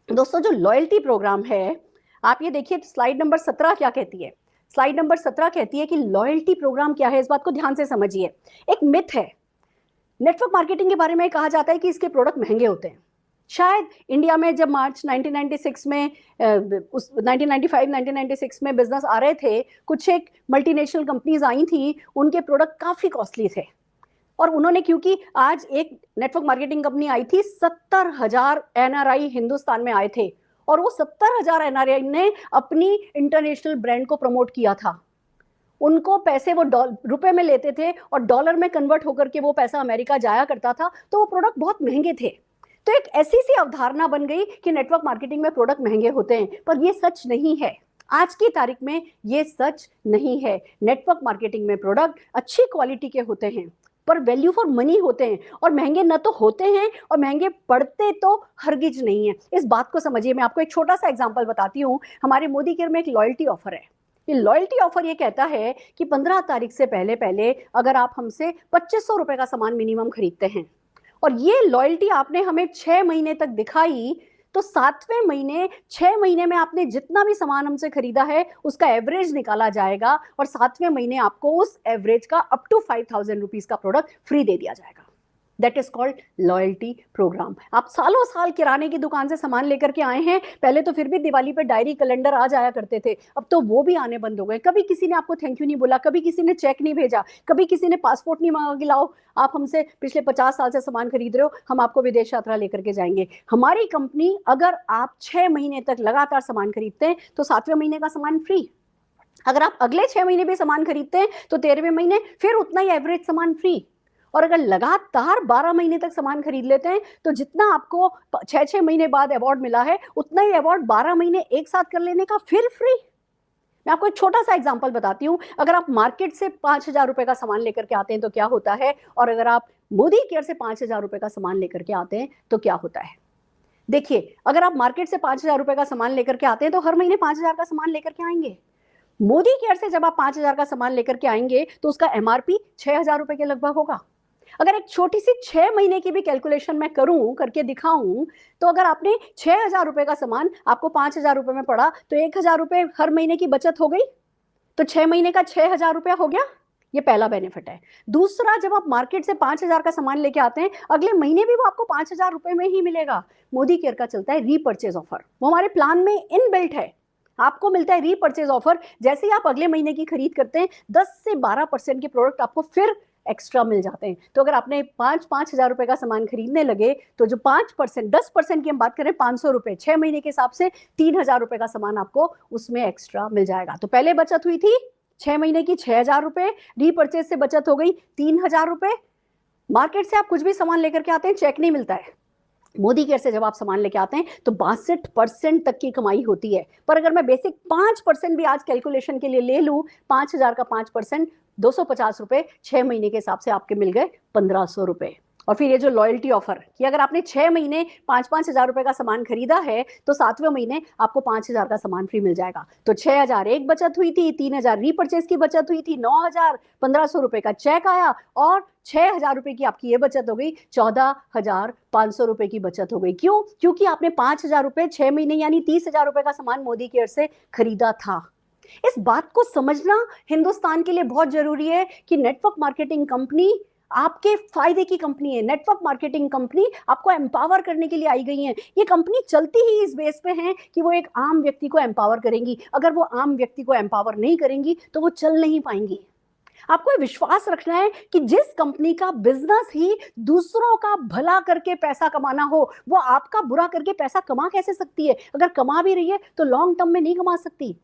दोस्तों, जो लॉयल्टी प्रोग्राम है, आप ये देखिए स्लाइड नंबर 17 क्या कहती है। स्लाइड नंबर 17 कहती है कि लॉयल्टी प्रोग्राम क्या है। इस बात को ध्यान से समझिए। एक मिथ है, नेटवर्क मार्केटिंग के बारे में कहा जाता है कि इसके प्रोडक्ट महंगे होते हैं। शायद इंडिया में जब मार्च 1996 में 1996 में बिजनेस आ रहे थे, कुछ एक मल्टीनेशनल कंपनीज आई थी, उनके प्रोडक्ट काफ़ी कॉस्टली थे, और उन्होंने, क्योंकि आज एक नेटवर्क मार्केटिंग कंपनी आई थी, 70,000 एनआरआई हिंदुस्तान में आए थे, और वो 70,000 एनआरआई ने अपनी इंटरनेशनल ब्रांड को प्रमोट किया था। उनको पैसे वो रुपए में लेते थे और डॉलर में कन्वर्ट होकर के वो पैसा अमेरिका जाया करता था, तो वो प्रोडक्ट बहुत महंगे थे। तो एक ऐसी सी अवधारणा बन गई कि नेटवर्क मार्केटिंग में प्रोडक्ट महंगे होते हैं, पर ये सच नहीं है। आज की तारीख में ये सच नहीं है। नेटवर्क मार्केटिंग में प्रोडक्ट अच्छी क्वालिटी के होते हैं, पर वैल्यू फॉर मनी होते हैं, और महंगे न तो होते हैं और महंगे पड़ते तो हरगिज नहीं है। इस बात को समझिए। मैं आपको एक छोटा सा एग्जांपल बताती हूँ। हमारे मोदी केयर में एक लॉयल्टी ऑफर है। ये लॉयल्टी ऑफर ये कहता है कि 15 तारीख से पहले पहले अगर आप हमसे 2500 रुपए का सामान मिनिमम खरीदते हैं, और ये लॉयल्टी आपने हमें 6 महीने तक दिखाई, तो 7वें महीने, 6 महीने में आपने जितना भी सामान हमसे खरीदा है उसका एवरेज निकाला जाएगा, और 7वें महीने आपको उस एवरेज का अप टू 5,000 रुपीज का प्रोडक्ट फ्री दे दिया जाएगा। That is called loyalty program. आप सालों साल किराने की दुकान से सामान लेकर के आए हैं। पहले तो फिर भी दिवाली पे डायरी कैलेंडर आ जाया करते थे, अब तो वो भी आने बंद हो गए। कभी किसी ने आपको थैंक यू नहीं बोला, कभी किसी ने चेक नहीं भेजा, कभी किसी ने पासपोर्ट नहीं मांगा कि लाओ आप हमसे पिछले 50 साल से सामान खरीद रहे हो, हम आपको विदेश यात्रा लेकर के जाएंगे। हमारी कंपनी, अगर आप 6 महीने तक लगातार सामान खरीदते हैं तो 7वें महीने का सामान फ्री। अगर आप अगले 6 महीने भी सामान खरीदते हैं तो 13वें महीने फिर उतना ही एवरेज सामान फ्री। और अगर लगातार 12 महीने तक सामान खरीद लेते हैं तो जितना आपको 6-6 महीने बाद अवार्ड मिला है, उतना ही अवार्ड 12 महीने एक साथ कर लेने का फिर फ्री। मैं आपको एक छोटा सा एग्जांपल बताती हूँ। अगर आप मार्केट से 5,000 रुपए का सामान लेकर के आते हैं तो क्या होता है, और अगर आप मोदी केयर से 5,000 रुपए का सामान लेकर के आते हैं तो क्या होता है। देखिए, अगर आप मार्केट से 5,000 रुपए का सामान लेकर के आते हैं तो हर महीने 5,000 का सामान लेकर के आएंगे। मोदी केयर से जब आप 5,000 का सामान लेकर के आएंगे तो उसका एमआरपी 6,000 रुपए के लगभग होगा। अगर एक छोटी सी 6 महीने की भी कैलकुलेशन मैं करूं, करके दिखाऊं, तो अगर आपने 6,000 रुपए का सामान आपको 5,000 रुपए में पड़ा तो 1,000 रुपए हर महीने की बचत हो गई, तो 6 महीने का 6,000 रुपया हो गया। ये पहला बेनिफिट है। दूसरा, जब आप मार्केट से 5,000 का सामान लेके आते हैं, अगले महीने भी वो आपको 5,000 रुपए में ही मिलेगा। मोदी केयर का चलता है रीपर्चेज ऑफर, वो हमारे प्लान में इनबिल्ट है। आपको मिलता है रीपर्चेज ऑफर। जैसे ही आप अगले महीने की खरीद करते हैं, 10 से 12% के प्रोडक्ट आपको फिर एक्स्ट्रा मिल जाते हैं। तो अगर आपने 5,000 रुपए का सामान खरीदने लगे तो जो 5%, 10% की हम बात करें, 500 रुपए, 6 महीने के हिसाब से 3,000 रुपए का सामान आपको उसमें एक्स्ट्रा मिल जाएगा। तो पहले बचत हुई थी 6 महीने की 6,000 रुपए, रीपर्चेज से बचत हो गई 3,000 रुपए। मार्केट से आप कुछ भी सामान लेकर के आते हैं, चेक नहीं मिलता है। मोदी केयर से जब आप सामान लेके आते हैं तो 62% तक की कमाई होती है। पर अगर मैं बेसिक 5% भी आज कैलकुलेशन के लिए ले लूं, 5,000 का 5%, 250 रुपए, 6 महीने के हिसाब से आपके मिल गए 1,500 रुपए। और फिर ये जो लॉयल्टी ऑफर कि अगर आपने 6 महीने 5,000 रुपए का सामान खरीदा है तो 7वें महीने आपको 5,000 का सामान फ्री मिल जाएगा। तो 6,000 एक बचत हुई थी, 3,000 रीपर्चेज की बचत हुई थी, 9,000, 1,500 रुपए का चेक आया और 6,000 रुपए की आपकी ये बचत हो गई, 14,500 रुपए की बचत हो गई। क्यों? क्योंकि आपने 5,000 रुपए 6 महीने यानी 30,000 रुपए का सामान मोदी केयर से खरीदा था। इस बात को समझना हिंदुस्तान के लिए बहुत जरूरी है कि नेटवर्क मार्केटिंग कंपनी आपके फायदे की कंपनी है। नेटवर्क मार्केटिंग कंपनी आपको एम्पावर करने के लिए आई गई है। ये कंपनी चलती ही इस बेस पे है कि वो एक आम व्यक्ति को एम्पावर करेंगी। अगर वो आम व्यक्ति को एम्पावर नहीं करेंगी तो वो चल नहीं पाएंगी। आपको ये विश्वास रखना है कि जिस कंपनी का बिजनेस ही दूसरों का भला करके पैसा कमाना हो, वो आपका बुरा करके पैसा कमा कैसे सकती है? अगर कमा भी रही है तो लॉन्ग टर्म में नहीं कमा सकती।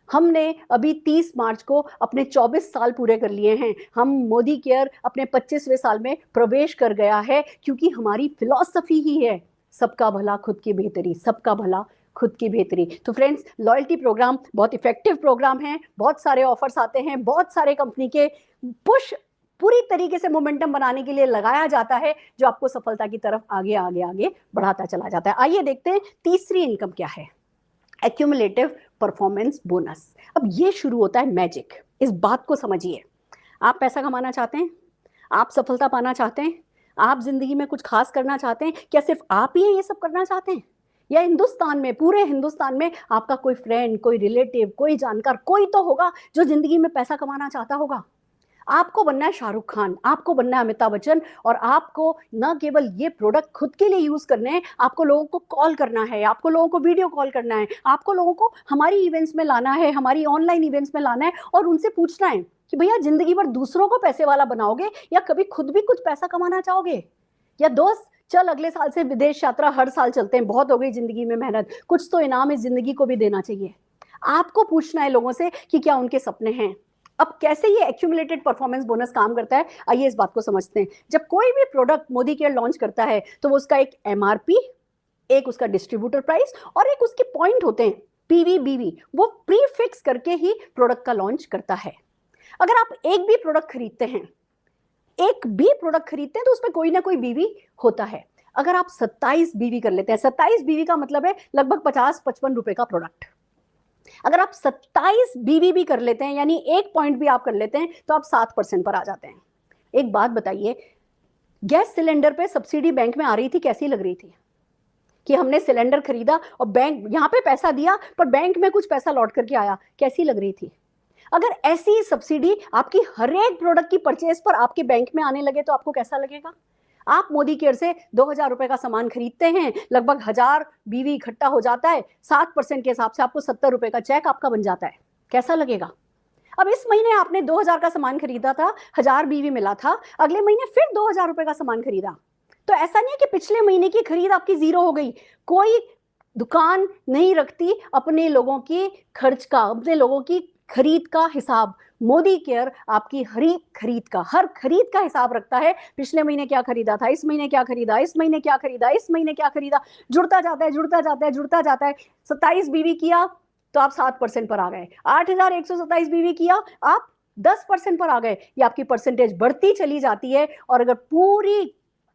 हमने अभी 30 मार्च को अपने 24 साल पूरे कर लिए हैं। हम मोदी केयर अपने 25वें साल में प्रवेश कर गया है क्योंकि हमारी फिलॉसफी ही है सबका भला खुद की बेहतरी, सबका भला खुद की बेहतरी। तो फ्रेंड्स, लॉयल्टी प्रोग्राम बहुत इफेक्टिव प्रोग्राम है। बहुत सारे ऑफर्स आते हैं, बहुत सारे कंपनी के पुश पूरी तरीके से मोमेंटम बनाने के लिए लगाया जाता है जो आपको सफलता की तरफ आगे आगे आगे बढ़ाता चला जाता है। आइए देखते हैं तीसरी इनकम क्या है, एक्यूमुलेटिव परफॉर्मेंस बोनस। अब ये शुरू होता है मैजिक। इस बात को समझिए, आप पैसा कमाना चाहते हैं, आप सफलता पाना चाहते हैं, आप जिंदगी में कुछ खास करना चाहते हैं, क्या सिर्फ आप ही ये सब करना चाहते हैं या हिंदुस्तान में, पूरे हिंदुस्तान में आपका कोई फ्रेंड, कोई रिलेटिव, कोई जानकार, कोई तो होगा जो जिंदगी में पैसा कमाना चाहता होगा। आपको बनना है शाहरुख खान, आपको बनना है अमिताभ बच्चन, और आपको न केवल ये प्रोडक्ट खुद के लिए यूज करने हैं, आपको लोगों को कॉल करना है, आपको लोगों को वीडियो कॉल करना है, आपको लोगों को हमारी इवेंट्स में लाना है, हमारी ऑनलाइन इवेंट्स में लाना है और उनसे पूछना है कि भैया जिंदगी भर दूसरों को पैसे वाला बनाओगे या कभी खुद भी कुछ पैसा कमाना चाहोगे? या दोस्त चल अगले साल से विदेश यात्रा हर साल चलते हैं, बहुत हो गई जिंदगी में मेहनत, कुछ तो इनाम इस जिंदगी को भी देना चाहिए। आपको पूछना है लोगों से कि क्या उनके सपने हैं। अब कैसे ये एक्यूमुलेटेड परफॉर्मेंस बोनस काम करता है, आइए इस बात को समझते हैं। जब कोई भी प्रोडक्ट मोदी केयर लॉन्च करता है तो वो उसका एक एमआरपी, एक उसका डिस्ट्रीब्यूटर प्राइस और एक उसके पॉइंट होते हैं, पीवी बीवी, वो प्री फिक्स करके ही प्रोडक्ट का लॉन्च करता है। अगर आप एक भी प्रोडक्ट खरीदते हैं, एक भी प्रोडक्ट खरीदते हैं तो उसमें कोई ना कोई बीवी होता है। अगर आप 27 बीवी कर लेते हैं, 27 बीवी का मतलब है लगभग 50-55 रुपए का प्रोडक्ट। अगर आप 27 बीवी भी कर लेते हैं यानी एक पॉइंट भी आप कर लेते हैं तो आप 7% पर आ जाते हैं। एक बात बताइए, गैस सिलेंडर पे सब्सिडी बैंक में आ रही थी, कैसी लग रही थी कि हमने सिलेंडर खरीदा और बैंक यहां पे पैसा दिया पर बैंक में कुछ पैसा लौट करके आया, कैसी लग रही थी? अगर ऐसी सब्सिडी आपकी हर एक प्रोडक्ट की परचेज पर आपके बैंक में आने लगे तो आपको कैसा लगेगा? आप मोदी केयर से 2,000 रुपए का सामान खरीदते हैं, लगभग 1,000 बीवी इकट्ठा हो जाता है, 7% के हिसाब से आपको 70 रुपए का चेक आपका बन जाता है, कैसा लगेगा? अब इस महीने आपने 2,000 का सामान खरीदा था, 1,000 बीवी मिला था, अगले महीने फिर 2,000 रुपए का सामान खरीदा, तो ऐसा नहीं है कि पिछले महीने की खरीद आपकी जीरो हो गई। कोई दुकान नहीं रखती अपने लोगों की खर्च का, अपने लोगों की खरीद का हिसाब। मोदी केयर आपकी हर खरीद का हिसाब रखता है। पिछले महीने क्या खरीदा था, इस महीने क्या खरीदा, इस महीने क्या खरीदा, इस महीने क्या खरीदा, जुड़ता जाता है, जुड़ता जाता है, जुड़ता जाता है। 27 बीवी किया तो आप 7% पर आ गए, 8,127 बीवी किया आप 10% पर आ गए। ये आपकी परसेंटेज बढ़ती चली जाती है और अगर पूरी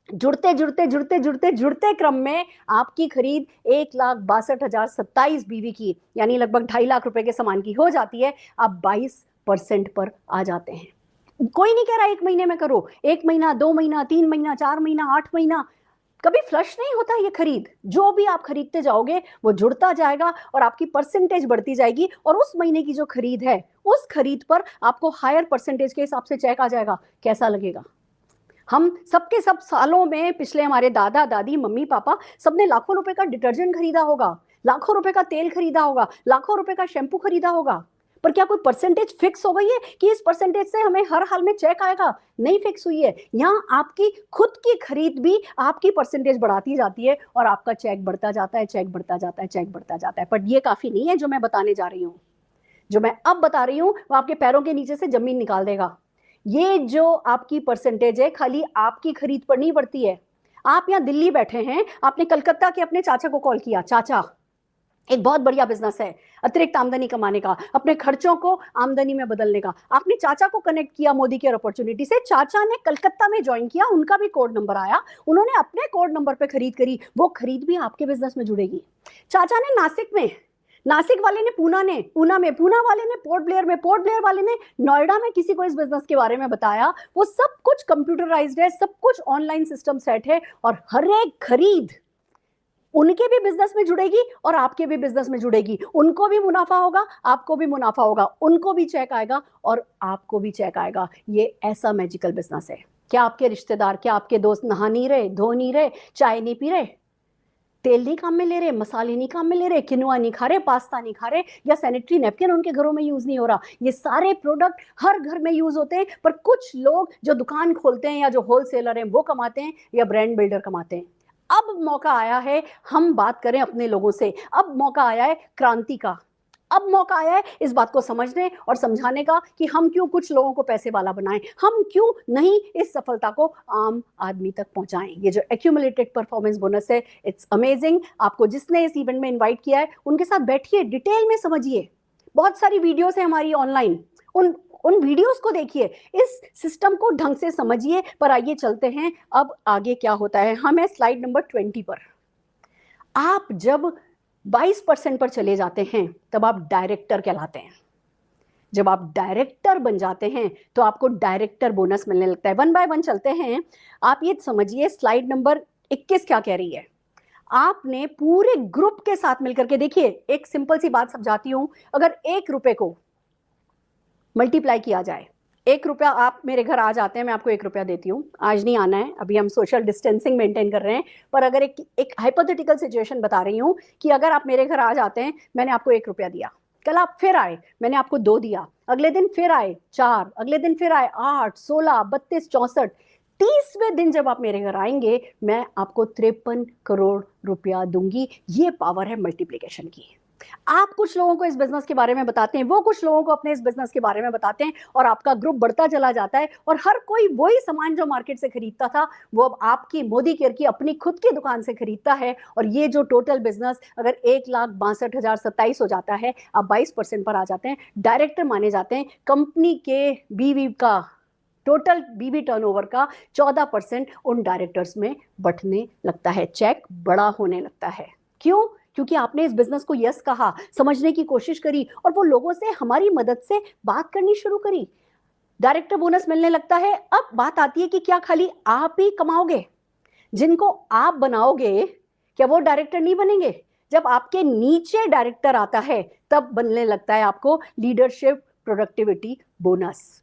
जुड़ते क्रम में आपकी खरीद 1,62,027 बीवी की यानी लगभग 2.5 लाख रुपए के सामान की हो जाती है, आप 22% पर आ जाते हैं। कोई नहीं कह रहा 1 महीने में करो, 1 महीना, 2 महीना, 3 महीना, 4 महीना, 8 महीना, कभी फ्लश नहीं होता ये खरीद। जो भी आप खरीदते जाओगे वो जुड़ता जाएगा और आपकी परसेंटेज बढ़ती जाएगी और उस महीने की जो खरीद है उस खरीद पर आपको हायर परसेंटेज के हिसाब से चेक आ जाएगा। कैसा लगेगा? हम सबके सब सालों में पिछले हमारे दादा दादी, मम्मी पापा सबने लाखों रुपए का डिटर्जेंट खरीदा होगा, लाखों रुपए का तेल खरीदा होगा, लाखों रुपए का शैम्पू खरीदा होगा, पर क्या कोई परसेंटेज फिक्स हो गई है कि इस परसेंटेज से हमें हर हाल में चेक आएगा? नहीं फिक्स हुई है। यहाँ आपकी खुद की खरीद भी आपकी परसेंटेज बढ़ाती जाती है और आपका चेक बढ़ता जाता है, चेक बढ़ता जाता है, चेक बढ़ता जाता है। पर ये काफी नहीं है जो मैं बताने जा रही हूँ। जो मैं अब बता रही हूँ वो आपके पैरों के नीचे से जमीन निकाल देगा। ये जो आपकी परसेंटेज है खाली आपकी खरीद पर नहीं बढ़ती है। आप यहाँ दिल्ली बैठे हैं, आपने कलकत्ता के अपने चाचा को कॉल किया, चाचा एक बहुत बढ़िया बिजनेस है अतिरिक्त आमदनी कमाने का, अपने खर्चों को आमदनी में बदलने का। आपने चाचा को कनेक्ट किया मोदी केयर अपॉर्चुनिटी से, चाचा ने कलकत्ता में ज्वाइन किया, उनका भी कोड नंबर आया, उन्होंने अपने कोड नंबर पे खरीद करी, वो खरीद भी आपके बिजनेस में जुड़ेगी। चाचा ने नासिक में, नासिक वाले ने पूना में, पूना वाले ने पोर्ट ब्लेयर में, पोर्ट ब्लेयर वाले ने नोएडा में किसी को इस बिजनेस के बारे में बताया। वो सब कुछ कंप्यूटराइज्ड है, सब कुछ ऑनलाइन सिस्टम सेट है और हर एक खरीद उनके भी बिजनेस में जुड़ेगी और आपके भी बिजनेस में जुड़ेगी। उनको भी मुनाफा होगा, आपको भी मुनाफा होगा, उनको भी चेक आएगा और आपको भी चेक आएगा। ये ऐसा मैजिकल बिजनेस है। क्या आपके रिश्तेदार, क्या आपके दोस्त नहा नहीं रहे, धो नहीं रहे, चाय नहीं पी रहे, तेल नहीं काम में ले रहे, मसाले नहीं काम में ले रहे, किनुआ नहीं खा रहे, पास्ता नहीं खा रहे, या सैनिटरी नैपकिन उनके घरों में यूज नहीं हो रहा? ये सारे प्रोडक्ट हर घर में यूज होते हैं, पर कुछ लोग जो दुकान खोलते हैं या जो होलसेलर हैं वो कमाते हैं या ब्रांड बिल्डर कमाते हैं। अब मौका आया है हम बात करें अपने लोगों से, अब मौका आया है क्रांति का, अब मौका आया है इस बात को समझने और समझाने का कि हम क्यों कुछ लोगों को पैसे वाला बनाएं, हम क्यों नहीं इस सफलता को आम आदमी तक पहुंचाएं। ये जो एक्यूमुलेटेड परफॉर्मेंस बोनस है, इट्स अमेजिंग। आपको जिसने इस इवेंट में इनवाइट किया है उनके साथ बैठिए, डिटेल में समझिए। बहुत सारी वीडियोस है हमारी ऑनलाइन, उन वीडियोस को देखिए, इस सिस्टम को ढंग से समझिए। पर आइए चलते हैं अब आगे क्या होता है। हम है स्लाइड नंबर 20 पर। आप जब 22% पर चले जाते हैं तब आप डायरेक्टर कहलाते हैं। जब आप डायरेक्टर बन जाते हैं तो आपको डायरेक्टर बोनस मिलने लगता है। 1 बाय 1 चलते हैं। आप ये समझिए स्लाइड नंबर 21 क्या कह रही है। आपने पूरे ग्रुप के साथ मिलकर के, देखिए एक सिंपल सी बात समझाती हूं, अगर 1 रुपए को मल्टीप्लाई किया जाए, 1 रुपया आप मेरे घर आ जाते हैं, मैं आपको 1 रुपया देती हूँ, आज नहीं आना है, अभी हम सोशल डिस्टेंसिंग मेंटेन कर रहे हैं, पर अगर एक हाइपोथेटिकल सिचुएशन बता रही हूँ कि अगर आप मेरे घर आ जाते हैं, मैंने आपको 1 रुपया दिया, कल आप फिर आए, मैंने आपको 2 दिया, अगले दिन फिर आए 4, अगले दिन फिर आए 8, 16, 32, 64, 30वें दिन जब आप मेरे घर आएंगे मैं आपको 53 करोड़ रुपया दूंगी। ये पावर है मल्टीप्लिकेशन की। आप कुछ लोगों को इस बिजनेस के बारे में बताते हैं, वो कुछ लोगों को अपने इस बिजनेस के बारे में बताते हैं और आपका ग्रुप बढ़ता चला जाता है और हर कोई वही सामान जो मार्केट से खरीदता था वो अब आपकी मोदी केयर की अपनी खुद की दुकान से खरीदता है। और ये जो टोटल बिजनेस अगर 1,62,027 हो जाता है, आप 22% पर आ जाते हैं, डायरेक्टर माने जाते हैं। कंपनी के बीवी का टोटल बीवी टर्नओवर का 14% उन डायरेक्टर्स में बंटने लगता है, चेक बड़ा होने लगता है। क्यों? क्योंकि आपने इस बिजनेस को यस कहा, समझने की कोशिश करी और वो लोगों से हमारी मदद से बात करनी शुरू करी, डायरेक्टर बोनस मिलने लगता है। अब बात आती है कि क्या खाली आप ही कमाओगे? जिनको आप बनाओगे क्या वो डायरेक्टर नहीं बनेंगे? जब आपके नीचे डायरेक्टर आता है तब बनने लगता है आपको लीडरशिप प्रोडक्टिविटी बोनस।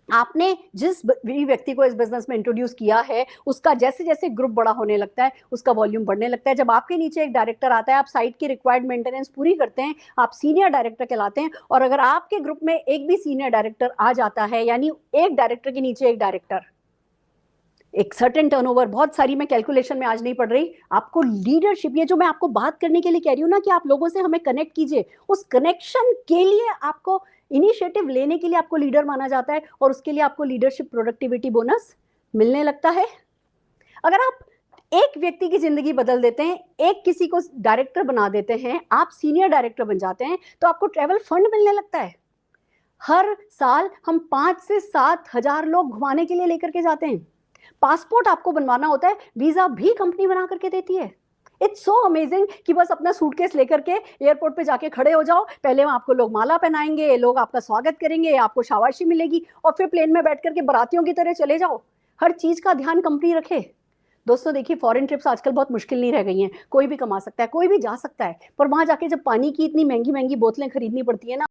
आपने जिस भी व्यक्ति को इस बिजनेस में इंट्रोड्यूस किया है उसका जैसे जैसे ग्रुप बड़ा होने लगता है उसका वॉल्यूम बढ़ने लगता है। जब आपके नीचे एक डायरेक्टर आता है, आप साइट की रिक्वायर्ड मेंटेनेंस पूरी करते हैं, आप सीनियर डायरेक्टर कहलाते हैं। और अगर आपके ग्रुप में एक भी सीनियर डायरेक्टर आ जाता है, यानी एक डायरेक्टर के नीचे एक डायरेक्टर, एक सर्टेन टर्नओवर, बहुत सारी मैं कैलकुलेशन में आज नहीं पढ़ रही, आपको लीडरशिप, ये जो मैं आपको बात करने के लिए कह रही हूँ ना कि आप लोगों से हमें कनेक्ट कीजिए, उस कनेक्शन के लिए आपको इनिशिएटिव लेने के लिए आपको लीडर माना जाता है और उसके लिए आपको लीडरशिप प्रोडक्टिविटी बोनस मिलने लगता है। अगर आप एक व्यक्ति की जिंदगी बदल देते हैं, एक किसी को डायरेक्टर बना देते हैं, आप सीनियर डायरेक्टर बन जाते हैं, तो आपको ट्रैवल फंड मिलने लगता है। हर साल हम 5 से 7 हजार लोग घुमाने के लिए लेकर के जाते हैं। पासपोर्ट आपको बनवाना होता है, वीजा भी कंपनी बना करके देती है। इट्स सो अमेजिंग कि बस अपना सूटकेस लेकर के एयरपोर्ट पे जाके खड़े हो जाओ, पहले वहां आपको लोग माला पहनाएंगे, लोग आपका स्वागत करेंगे, आपको शाबाशी मिलेगी और फिर प्लेन में बैठ करके बारातियों की तरह चले जाओ। हर चीज का ध्यान कंपनी रखे। दोस्तों देखिए, फॉरेन ट्रिप्स आजकल बहुत मुश्किल नहीं रह गई हैं, कोई भी कमा सकता है, कोई भी जा सकता है, पर वहां जाके जब पानी की इतनी महंगी महंगी बोतलें खरीदनी पड़ती है ना,